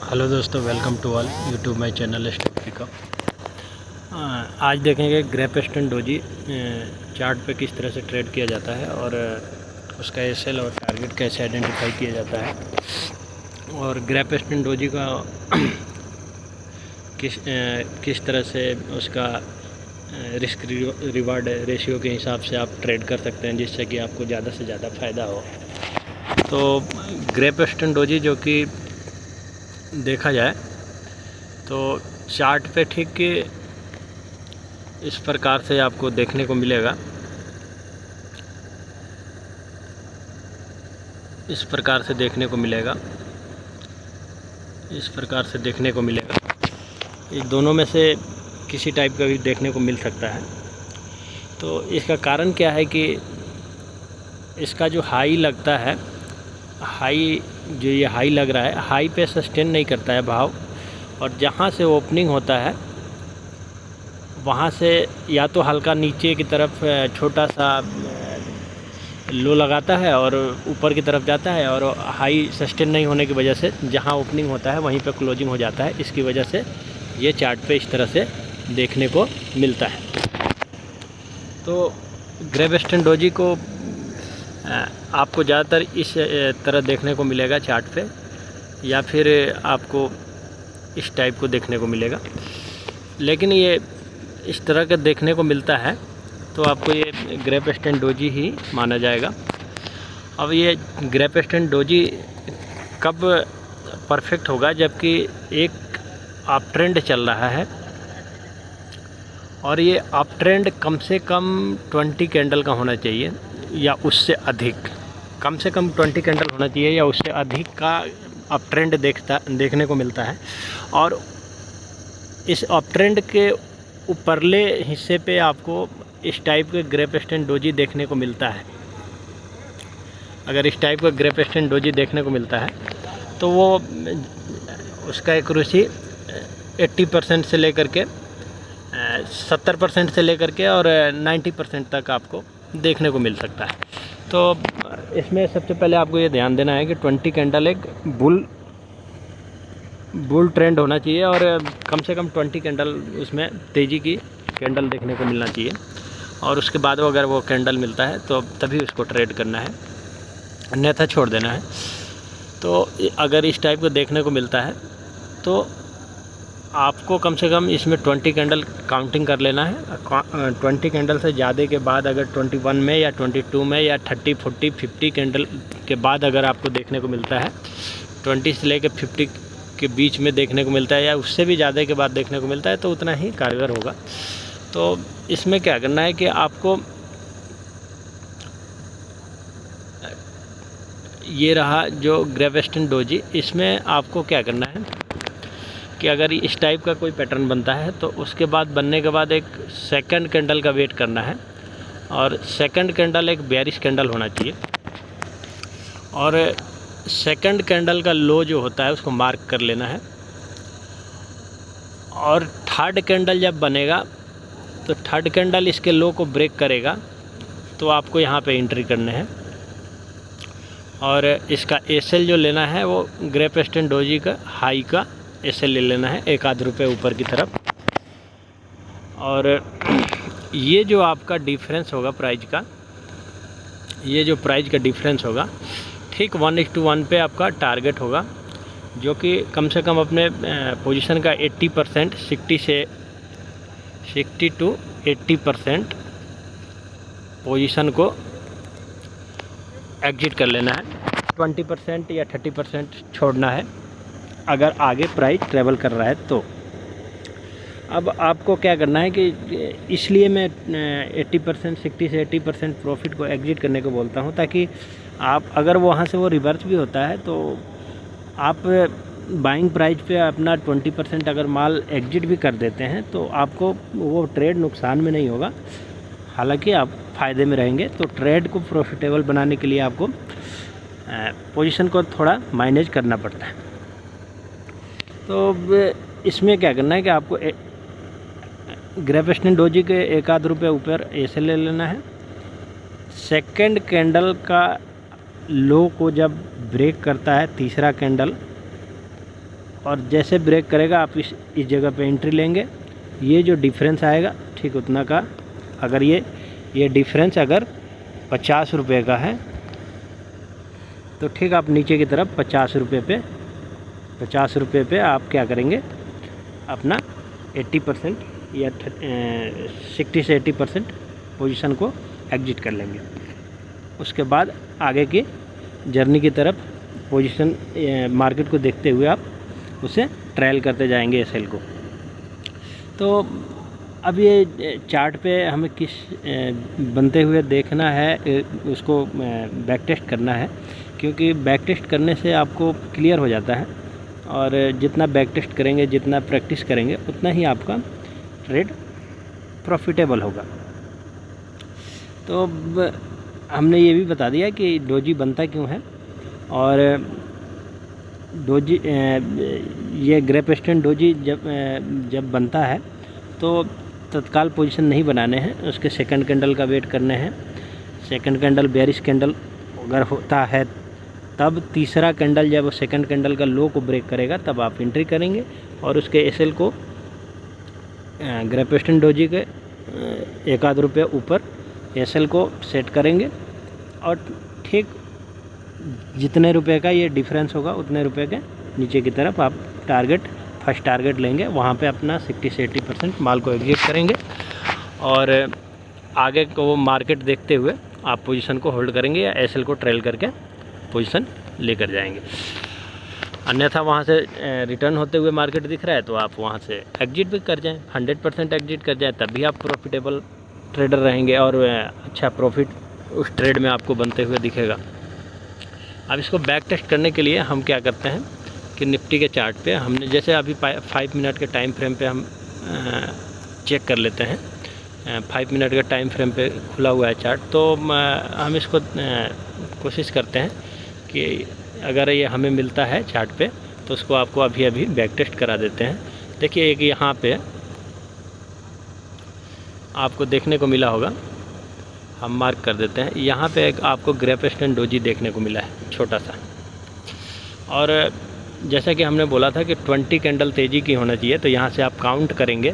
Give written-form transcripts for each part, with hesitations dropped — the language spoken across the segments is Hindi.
हेलो दोस्तों, welcome to all YouTube my channel stock pickup. आज देखेंगे ग्रेप स्टोन डोजी चार्ट पे किस तरह से ट्रेड किया जाता है और उसका एसएल और टारगेट कैसे आइडेंटिफाई किया जाता है और ग्रेप स्टोन डोजी का किस तरह से उसका रिस्क रिवार्ड रेशियो के हिसाब से आप ट्रेड कर सकते हैं जिससे कि आपको ज़्यादा से ज़्यादा फ़ायदा हो। तो ग्रेप स्टोन डोजी जो कि देखा जाए तो चार्ट पे ठीक इस प्रकार से आपको देखने को मिलेगा। इस प्रकार से देखने को मिलेगा। ये दोनों में से किसी टाइप का भी देखने को मिल सकता है। तो इसका कारण क्या है कि इसका जो हाई लगता है, ये हाई लग रहा है, हाई पे सस्टेन नहीं करता है भाव, और जहाँ से ओपनिंग होता है वहाँ से या तो हल्का नीचे की तरफ छोटा सा लो लगाता है और ऊपर की तरफ जाता है, और हाई सस्टेन नहीं होने की वजह से जहाँ ओपनिंग होता है वहीं पे क्लोजिंग हो जाता है। इसकी वजह से ये चार्ट पे इस तरह से देखने को मिलता है। तो ग्रेप स्टोन डोजी को आपको ज़्यादातर इस तरह देखने को मिलेगा चार्ट पे, या फिर आपको इस टाइप को देखने को मिलेगा। लेकिन ये इस तरह का देखने को मिलता है तो आपको ये ग्रेप स्टोन डोजी ही माना जाएगा। अब ये ग्रेप स्टोन डोजी कब परफेक्ट होगा, जबकि एक अप ट्रेंड चल रहा है और ये अप ट्रेंड कम से कम 20 कैंडल का होना चाहिए या उससे अधिक, कम से कम 20 कैंडल होना चाहिए या उससे अधिक का अप ट्रेंड देखने को मिलता है। और इस अप ट्रेंड के ऊपरले हिस्से पे आपको इस टाइप के ग्रेप स्टोन डोजी देखने को मिलता है। अगर इस टाइप का ग्रेप स्टोन डोजी देखने को मिलता है तो वो उसका एक्यूरेसी 80% से लेकर के 70% से लेकर के और 90% तक आपको देखने को मिल सकता है। तो इसमें सबसे पहले आपको ये ध्यान देना है कि 20 कैंडल एक बुल ट्रेंड होना चाहिए और कम से कम 20 कैंडल उसमें तेज़ी की कैंडल देखने को मिलना चाहिए, और उसके बाद अगर वो कैंडल मिलता है तो तभी उसको ट्रेड करना है, अन्यथा छोड़ देना है। तो अगर इस टाइप को देखने को मिलता है तो आपको कम से कम इसमें 20 कैंडल काउंटिंग कर लेना है। 20 कैंडल से ज़्यादा के बाद अगर 21 में या 22 में या 30, 40, 50 कैंडल के बाद अगर आपको देखने को मिलता है, 20 से लेकर 50 के बीच में देखने को मिलता है या उससे भी ज़्यादा के बाद देखने को मिलता है तो उतना ही कारगर होगा। तो इसमें क्या करना है कि आपको ये रहा जो ग्रेप स्टोन डोजी, इसमें आपको क्या करना है कि अगर इस टाइप का कोई पैटर्न बनता है तो उसके बाद बनने के बाद एक सेकंड कैंडल का वेट करना है, और सेकंड कैंडल एक बेयरिश कैंडल होना चाहिए, और सेकंड कैंडल का लो जो होता है उसको मार्क कर लेना है। और थर्ड कैंडल जब बनेगा तो थर्ड कैंडल इसके लो को ब्रेक करेगा तो आपको यहाँ पे एंट्री करने हैं, और इसका एसएल जो लेना है वो ग्रेप स्टोन डोजी का हाई का एसएल ले लेना है, ₹1-2 ऊपर की तरफ। और ये जो आपका डिफरेंस होगा प्राइस का, ये जो प्राइस का डिफरेंस होगा ठीक 1:1 पे आपका टारगेट होगा, जो कि कम से कम अपने पोजीशन का 80%, 60 to 80% पोजीशन को एग्जिट कर लेना है। 20% या 30% छोड़ना है अगर आगे प्राइस ट्रेवल कर रहा है तो। अब आपको क्या करना है कि इसलिए मैं 80%, 60 से 80% प्रॉफिट को एग्जिट करने को बोलता हूँ, ताकि आप अगर वहाँ से वो रिवर्स भी होता है तो आप बाइंग प्राइस पे अपना 20% अगर माल एग्जिट भी कर देते हैं तो आपको वो ट्रेड नुकसान में नहीं होगा, हालांकि आप फ़ायदे में रहेंगे। तो ट्रेड को प्रॉफिटेबल बनाने के लिए आपको पोजीशन को थोड़ा मैनेज करना पड़ता है। तो इसमें क्या करना है कि आपको ग्रेप स्टोन डोजी के ₹1-2 ऊपर ऐसे ले लेना है। सेकंड कैंडल का लो को जब ब्रेक करता है तीसरा कैंडल, और जैसे ब्रेक करेगा आप इस जगह पे एंट्री लेंगे। ये जो डिफरेंस आएगा ठीक उतना का, अगर ये डिफरेंस अगर 50 रुपये का है तो ठीक आप नीचे की तरफ 50 रुपये पे आप क्या करेंगे, अपना 80% या 60 से 80% पोजीशन को एग्जिट कर लेंगे। उसके बाद आगे की जर्नी की तरफ पोजीशन मार्केट को देखते हुए आप उसे ट्रायल करते जाएंगे एसएल को। तो अब ये चार्ट पे हमें किस बनते हुए देखना है, उसको बैक टेस्ट करना है, क्योंकि बैक टेस्ट करने से आपको क्लियर हो जाता है, और जितना बैक टेस्ट करेंगे, जितना प्रैक्टिस करेंगे, उतना ही आपका ट्रेड प्रॉफिटेबल होगा। तो हमने ये भी बता दिया कि डोजी बनता क्यों है, और डोजी ये ग्रेप स्टैंड डोजी जब बनता है तो तत्काल पोजीशन नहीं बनाने हैं, उसके सेकंड कैंडल का वेट करने हैं। सेकंड कैंडल बेयरिश कैंडल अगर होता है तब तीसरा कैंडल, जब सेकंड कैंडल का लो को ब्रेक करेगा तब आप एंट्री करेंगे, और उसके एसएल को ग्रेप स्टैंड डोजी के 1 आध रुपये ऊपर एसएल को सेट करेंगे, और ठीक जितने रुपए का ये डिफरेंस होगा उतने रुपए के नीचे की तरफ आप फर्स्ट टारगेट लेंगे, वहाँ पे अपना 60 से 80% माल को एग्जिट करेंगे, और आगे को मार्केट देखते हुए आप पोजीशन को होल्ड करेंगे या एसएल को ट्रेल करके पोजीशन लेकर जाएंगे। अन्यथा वहाँ से रिटर्न होते हुए मार्केट दिख रहा है तो आप वहाँ से एग्जिट भी कर जाएं, 100% एग्जिट कर जाएं, तब भी आप प्रॉफिटेबल ट्रेडर रहेंगे और अच्छा प्रॉफिट उस ट्रेड में आपको बनते हुए दिखेगा। अब इसको बैक टेस्ट करने के लिए हम क्या करते हैं कि निफ्टी के चार्ट पे हमने जैसे अभी 5 मिनट के टाइम फ्रेम पे हम चेक कर लेते हैं। 5 मिनट के टाइम फ्रेम पे खुला हुआ है चार्ट, तो हम इसको कोशिश करते हैं कि अगर ये हमें मिलता है चार्ट पे तो उसको आपको अभी बैक टेस्ट करा देते हैं। देखिए एक यहाँ पे आपको देखने को मिला होगा, हम मार्क कर देते हैं। यहाँ पे एक आपको ग्रेप स्टैंड डोजी देखने को मिला है छोटा सा, और जैसा कि हमने बोला था कि 20 कैंडल तेज़ी की होना चाहिए, तो यहाँ से आप काउंट करेंगे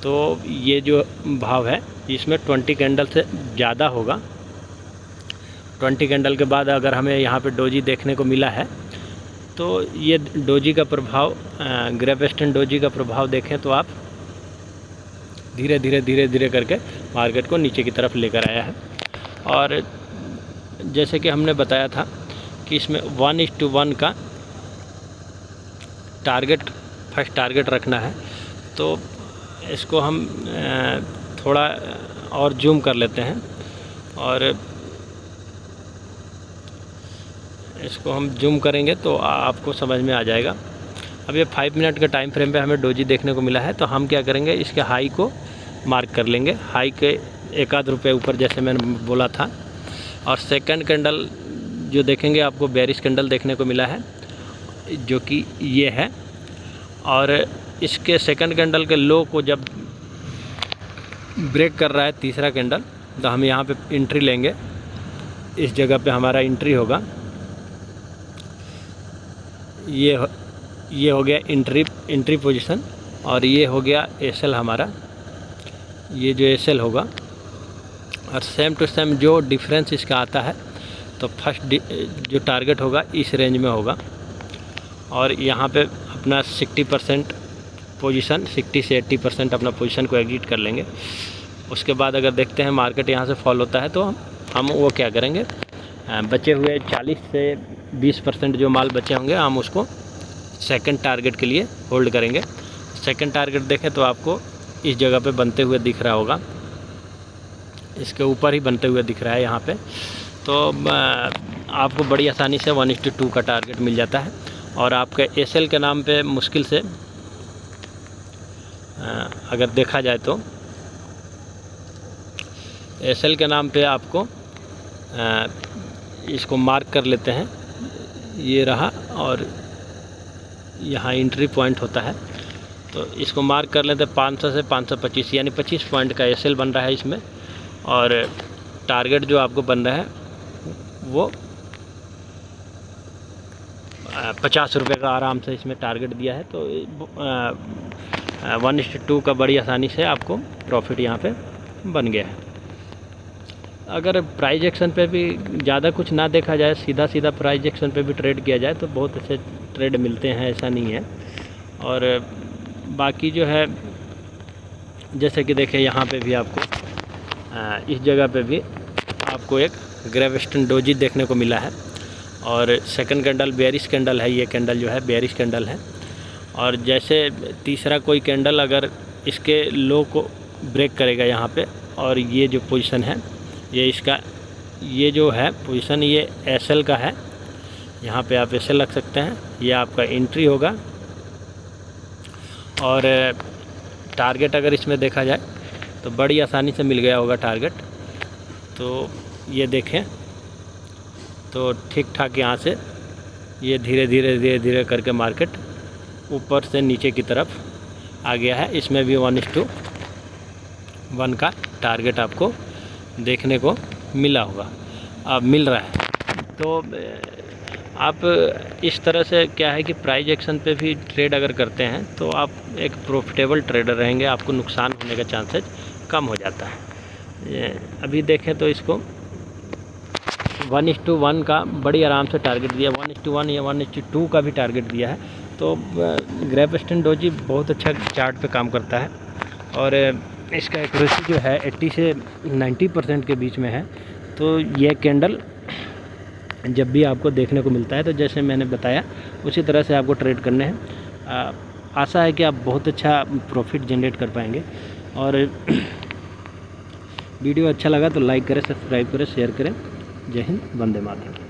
तो ये जो भाव है इसमें 20 कैंडल से ज़्यादा होगा। 20 कैंडल के बाद अगर हमें यहाँ पे डोजी देखने को मिला है तो ये डोजी का प्रभाव, ग्रेप स्टैंड डोजी का प्रभाव देखें तो आप धीरे धीरे करके मार्केट को नीचे की तरफ लेकर आया है। और जैसे कि हमने बताया था कि इसमें 1:1 का टारगेट, फर्स्ट टारगेट रखना है, तो इसको हम थोड़ा और जूम कर लेते हैं, और इसको हम जूम करेंगे तो आपको समझ में आ जाएगा। अब ये 5 मिनट के टाइम फ्रेम पे हमें डोजी देखने को मिला है, तो हम क्या करेंगे, इसके हाई को मार्क कर लेंगे, हाई के 1 आध रुपये ऊपर जैसे मैंने बोला था। और सेकंड कैंडल जो देखेंगे आपको बेयरिश कैंडल देखने को मिला है जो कि ये है, और इसके सेकंड कैंडल के लो को जब ब्रेक कर रहा है तीसरा कैंडल, तो हम यहाँ पे एंट्री लेंगे। इस जगह पे हमारा एंट्री होगा, ये हो गया एंट्री पोजीशन, और ये हो गया एसएल हमारा, ये जो एसएल होगा। और सेम टू सेम जो डिफरेंस इसका आता है तो फर्स्ट जो टारगेट होगा इस रेंज में होगा, और यहाँ पे अपना 60% पोजीशन, 60 से 80% अपना पोजीशन को एग्जिट कर लेंगे। उसके बाद अगर देखते हैं मार्केट यहाँ से फॉल होता है तो हम वो क्या करेंगे, बचे हुए 40 से 20% जो माल बचे होंगे हम उसको सेकंड टारगेट के लिए होल्ड करेंगे। सेकंड टारगेट देखें तो आपको इस जगह पे बनते हुए दिख रहा होगा, इसके ऊपर ही बनते हुए दिख रहा है यहाँ पे, तो आपको बड़ी आसानी से 1:2 का टारगेट मिल जाता है। और आपके एसएल के नाम पे मुश्किल से अगर देखा जाए तो एसएल के नाम पे आपको इसको मार्क कर लेते हैं, ये रहा, और यहाँ एंट्री पॉइंट होता है, तो इसको मार्क कर लेते हैं 500 से 525, यानी 25 पॉइंट का एसएल बन रहा है इसमें। और टारगेट जो आपको बन रहा है वो 50 रुपये का आराम से इसमें टारगेट दिया है। तो 1:2 का बड़ी आसानी से आपको प्रॉफिट यहाँ पे बन गया है। अगर प्राइस एक्शन पे भी ज़्यादा कुछ ना देखा जाए, सीधा सीधा प्राइस एक्शन पे भी ट्रेड किया जाए तो बहुत अच्छे ट्रेड मिलते हैं, ऐसा नहीं है। और बाकी जो है जैसे कि देखें यहाँ पे भी आपको इस जगह पे भी आपको एक ग्रेविस्टन डोजी देखने को मिला है। और सेकंड कैंडल बेयरिश कैंडल है, ये कैंडल जो है बेयरिश कैंडल है। और जैसे तीसरा कोई कैंडल अगर इसके लो को ब्रेक करेगा यहाँ पे, और ये जो पोजीशन है ये इसका, ये जो है पोजीशन ये एसएल का है, यहाँ पे आप एसएल रख सकते हैं। ये आपका एंट्री होगा। और टारगेट अगर इसमें देखा जाए तो बड़ी आसानी से मिल गया होगा टारगेट। तो ये देखें तो ठीक ठाक यहाँ से ये धीरे धीरे करके मार्केट ऊपर से नीचे की तरफ आ गया है। इसमें भी 1:1 का टारगेट आपको देखने को मिला होगा, अब मिल रहा है। तो आप इस तरह से क्या है कि प्राइस एक्शन पे भी ट्रेड अगर करते हैं तो आप एक प्रॉफिटेबल ट्रेडर रहेंगे, आपको नुकसान होने का चांसेस कम हो जाता है। अभी देखें तो इसको 1:1 का बड़ी आराम से टारगेट दिया, 1:1 या 1:2 का भी टारगेट दिया है। तो ग्रेविस्टन डोजी बहुत अच्छा चार्ट पे काम करता है। और इसका एक्यूरेसी जो है 80 से 90% के बीच में है। तो ये कैंडल जब भी आपको देखने को मिलता है तो जैसे मैंने बताया उसी तरह से आपको ट्रेड करने हैं। आशा है कि आप बहुत अच्छा प्रॉफिट जनरेट कर पाएंगे। और वीडियो अच्छा लगा तो लाइक करें, सब्सक्राइब करें, शेयर करें। जय हिंद, वंदे मातरम।